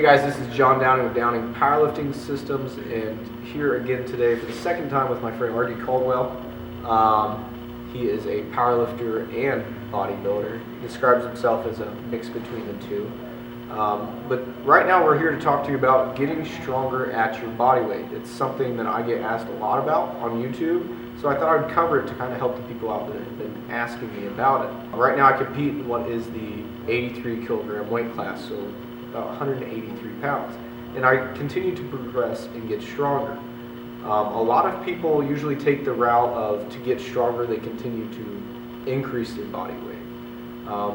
guys, this is John Downing with Downing Powerlifting Systems, and here again today for the second time with my friend RD Caldwell. He is a powerlifter and bodybuilder. He describes himself as a mix between the two. But right now we're here to talk to you about getting stronger at your body weight. It's something that I get asked a lot about on YouTube, so I thought I would cover it to kind of help the people out that have been asking me about it. Right now I compete in what is the 83 kilogram weight class, so about 183 pounds. And I continue to progress and get stronger. A lot of people usually take the route of, to get stronger, they continue to increase their body weight,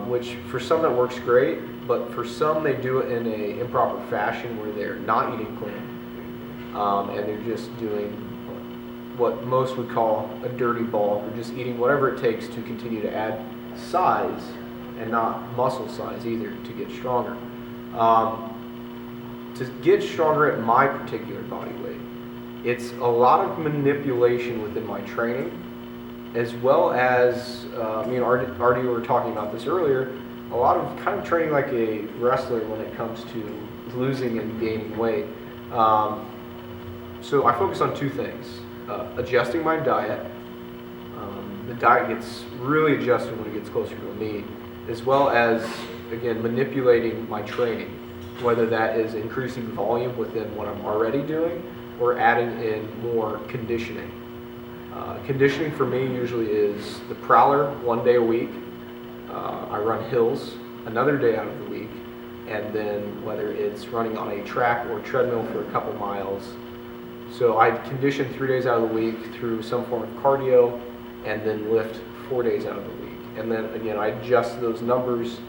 which for some that works great, but for some they do it in an improper fashion where they're not eating clean, and they're just doing what most would call a dirty bulk, or just eating whatever it takes to continue to add size and not muscle size either to get stronger. To get stronger at my particular body weight, it's a lot of manipulation within my training, as well as, me and RD were talking about this earlier, a lot of kind of training like a wrestler when it comes to losing and gaining weight. So I focus on two things: adjusting my diet. The diet gets really adjusted when it gets closer to a meet, as well as, again, manipulating my training, whether that is increasing volume within what I'm already doing or adding in more conditioning. Conditioning for me usually is the prowler 1 day a week. I run hills another day out of the week, and then whether it's running on a track or treadmill for a couple miles. So I condition 3 days out of the week through some form of cardio, and then lift 4 days out of the week. And then again, I adjust those numbers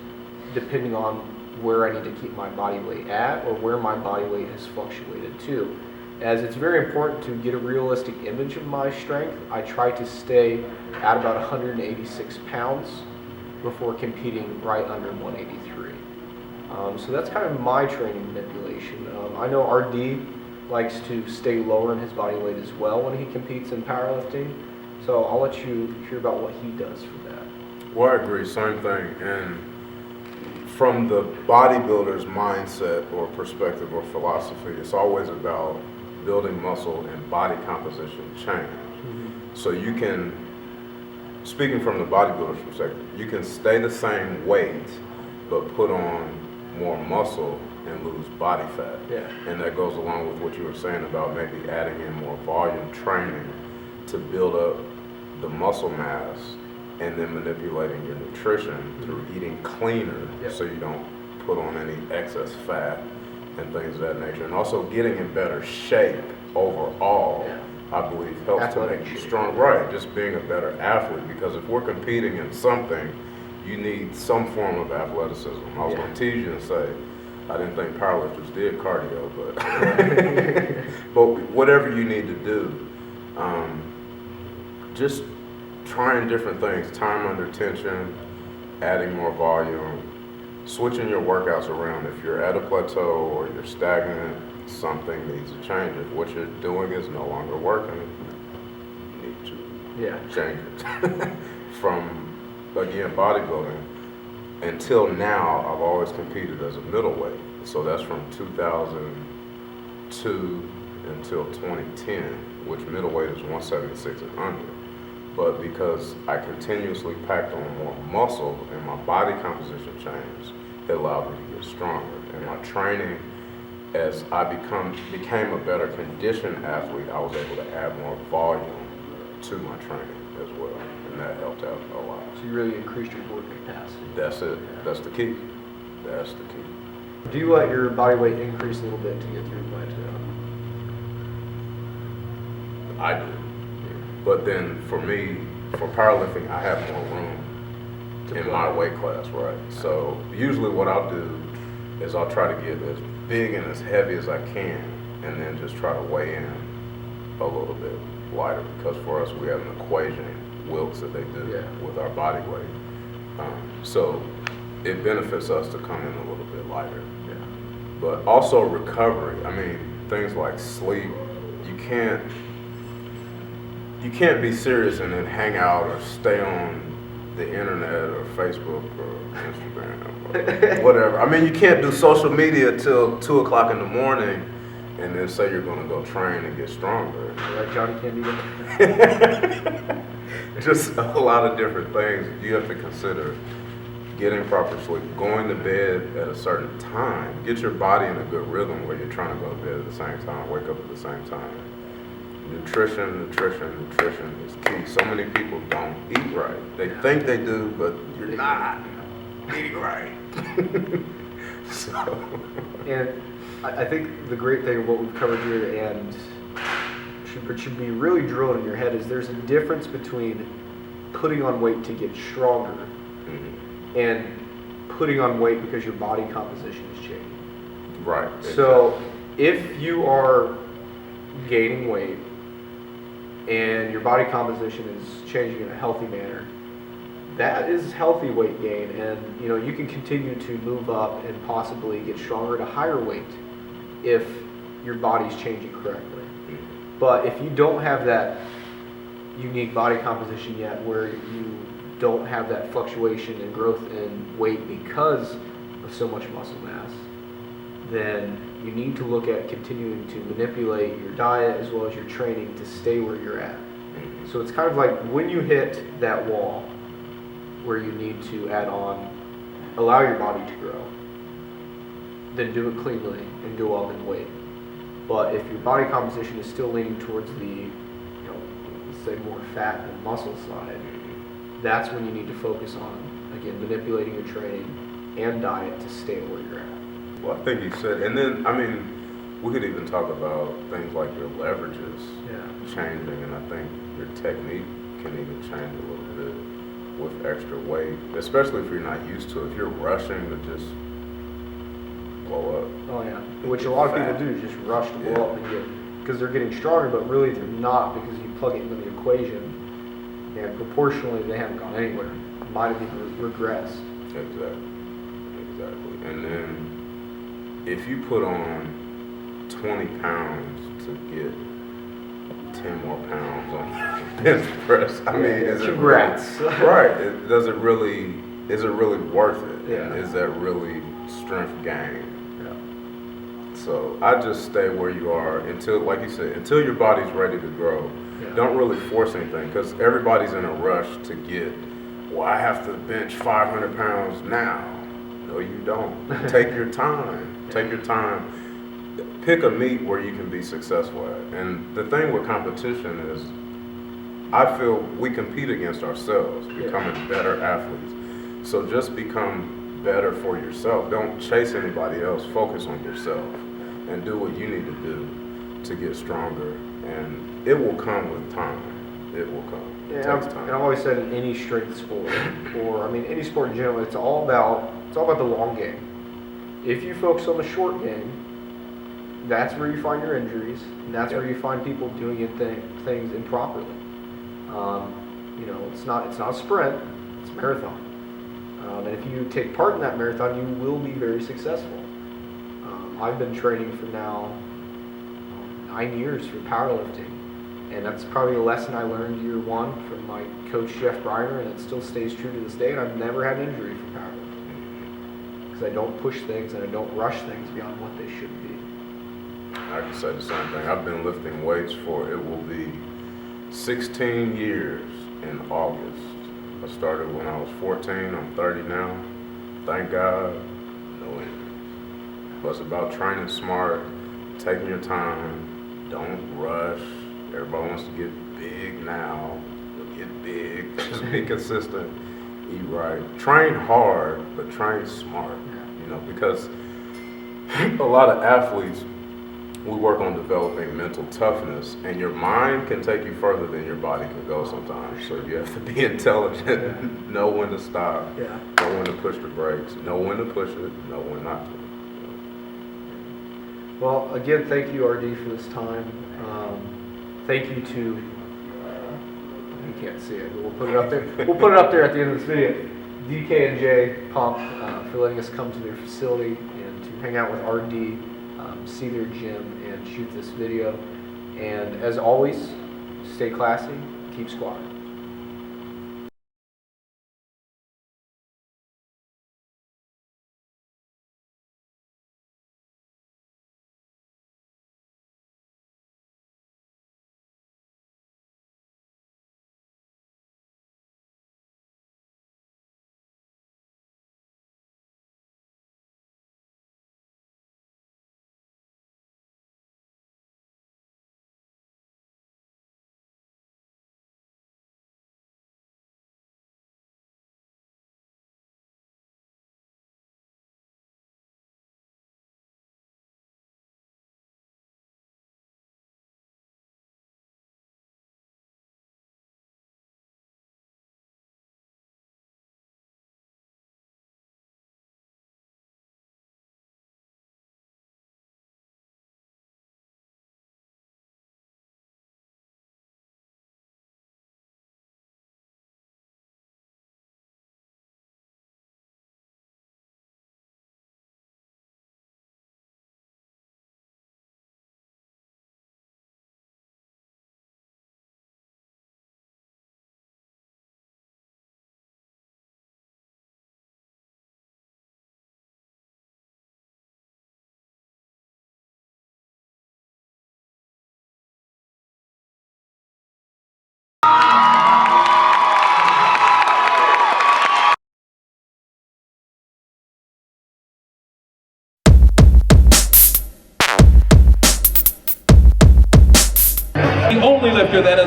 depending on where I need to keep my body weight at, or where my body weight has fluctuated to. As it's very important to get a realistic image of my strength, I try to stay at about 186 pounds before competing right under 183. So that's kind of my training manipulation. I know RD likes to stay lower in his body weight as well when he competes in powerlifting, so I'll let you hear about what he does for that. Well, I agree, same thing. And from the bodybuilder's mindset or perspective or philosophy, it's always about building muscle and body composition change. Mm-hmm. So you can, speaking from the bodybuilder's perspective, you can stay the same weight but put on more muscle and lose body fat. Yeah. And that goes along with what you were saying about maybe adding in more volume training to build up the muscle mass, and then manipulating your nutrition through eating cleaner, so you don't put on any excess fat and things of that nature. And also getting in better shape overall, I believe, helps to make you strong. Right, just being a better athlete, because if we're competing in something, you need some form of athleticism. I was going to tease you and say, I didn't think powerlifters did cardio, but whatever you need to do, just trying different things, time under tension, adding more volume, switching your workouts around. If you're at a plateau or you're stagnant, something needs to change. If what you're doing is no longer working, you need to change it. From, again, bodybuilding, until now, I've always competed as a middleweight. So that's from 2002 until 2010, which middleweight is 176 and under. But because I continuously packed on more muscle and my body composition changed, it allowed me to get stronger. And my training, as I became a better conditioned athlete, I was able to add more volume to my training as well, and that helped out a lot. So you really increased your work capacity. That's it. That's the key. That's the key. Do you let your body weight increase a little bit to get through the plateau? I do. But then for me, for powerlifting, I have more room in my weight class, right? So usually what I'll do is I'll try to get as big and as heavy as I can, and then just try to weigh in a little bit lighter, because for us, we have an equation, Wilks, that they do with our body weight. So it benefits us to come in a little bit lighter. But also recovery. I mean, things like sleep, you can't be serious and then hang out or stay on the internet or Facebook or Instagram or whatever. I mean, you can't do social media till 2 o'clock in the morning and then say you're going to go train and get stronger. Like Johnny Candy. Just a lot of different things you have to consider. Getting proper sleep, going to bed at a certain time, get your body in a good rhythm where you're trying to go to bed at the same time, wake up at the same time. Nutrition is key. So many people don't eat right. They think they do, but you're not eating right. So. And I think the great thing of what we've covered here and should be really drilled in your head is there's a difference between putting on weight to get stronger and putting on weight because your body composition is changing. Right. So if you are gaining weight and your body composition is changing in a healthy manner, that is healthy weight gain, and you can continue to move up and possibly get stronger at a higher weight if your body's changing correctly. But if you don't have that unique body composition yet, where you don't have that fluctuation and growth in weight because of so much muscle mass, then you need to look at continuing to manipulate your diet as well as your training to stay where you're at. So it's kind of like when you hit that wall where you need to add on, allow your body to grow, then do it cleanly and go up in weight. But if your body composition is still leaning towards the, let's say more fat than muscle side, that's when you need to focus on, again, manipulating your training and diet to stay where you're at. Well, I think you said, and then, I mean, we could even talk about things like your leverages changing, and I think your technique can even change a little bit with extra weight, especially if you're not used to it. If you're rushing to just blow up. Oh yeah, which a lot of people do, just rush to blow up and because they're getting stronger, but really they're not, because you plug it into the equation and proportionally they haven't gone anywhere. Might have even regressed. Exactly. And then if you put on 20 pounds to get 10 more pounds on bench press, I mean, is congrats. It really, right? Is it really worth it? Yeah. And is that really strength gain? Yeah. So I just stay where you are until, like you said, until your body's ready to grow. Yeah. Don't really force anything, because everybody's in a rush to get, well, I have to bench 500 pounds now. No, you don't. Take your time. Take your time. Pick a meet where you can be successful at. And the thing with competition is, I feel we compete against ourselves, becoming better athletes. So just become better for yourself. Don't chase anybody else. Focus on yourself and do what you need to do to get stronger. And it will come with time. It will come. It takes time. And I've always said in any strength sport, or any sport in general, it's all about the long game. If you focus on the short game, that's where you find your injuries, and that's where you find people doing things improperly. It's not a sprint; it's a marathon. And if you take part in that marathon, you will be very successful. I've been training for now 9 years for powerlifting, and that's probably a lesson I learned year one from my coach Jeff Briner, and it still stays true to this day. And I've never had an injury for powerlifting because I don't push things and I don't rush things beyond what they should be. I can say the same thing. I've been lifting weights for, it will be 16 years in August. I started when I was 14. I'm 30 now. Thank God, no injuries. But it's about training smart, taking your time, don't rush. Everybody wants to get big now. Get big. Just be consistent. Eat right. Train hard, but train smart. Because a lot of athletes, we work on developing mental toughness, and your mind can take you further than your body can go sometimes. So you have to be intelligent, know when to stop, know when to push the brakes, know when to push it, know when not to. Well, again, thank you, RD, for this time. Thank you to, you can't see it, but we'll put it up there. We'll put it up there at the end of this video. DK&J Pump for letting us come to their facility and to hang out with RD, see their gym, and shoot this video. And as always, stay classy, keep squatting.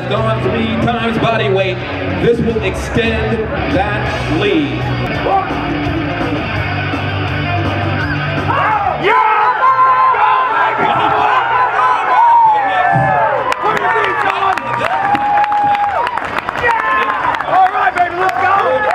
has gone 3 times body weight. This will extend that lead.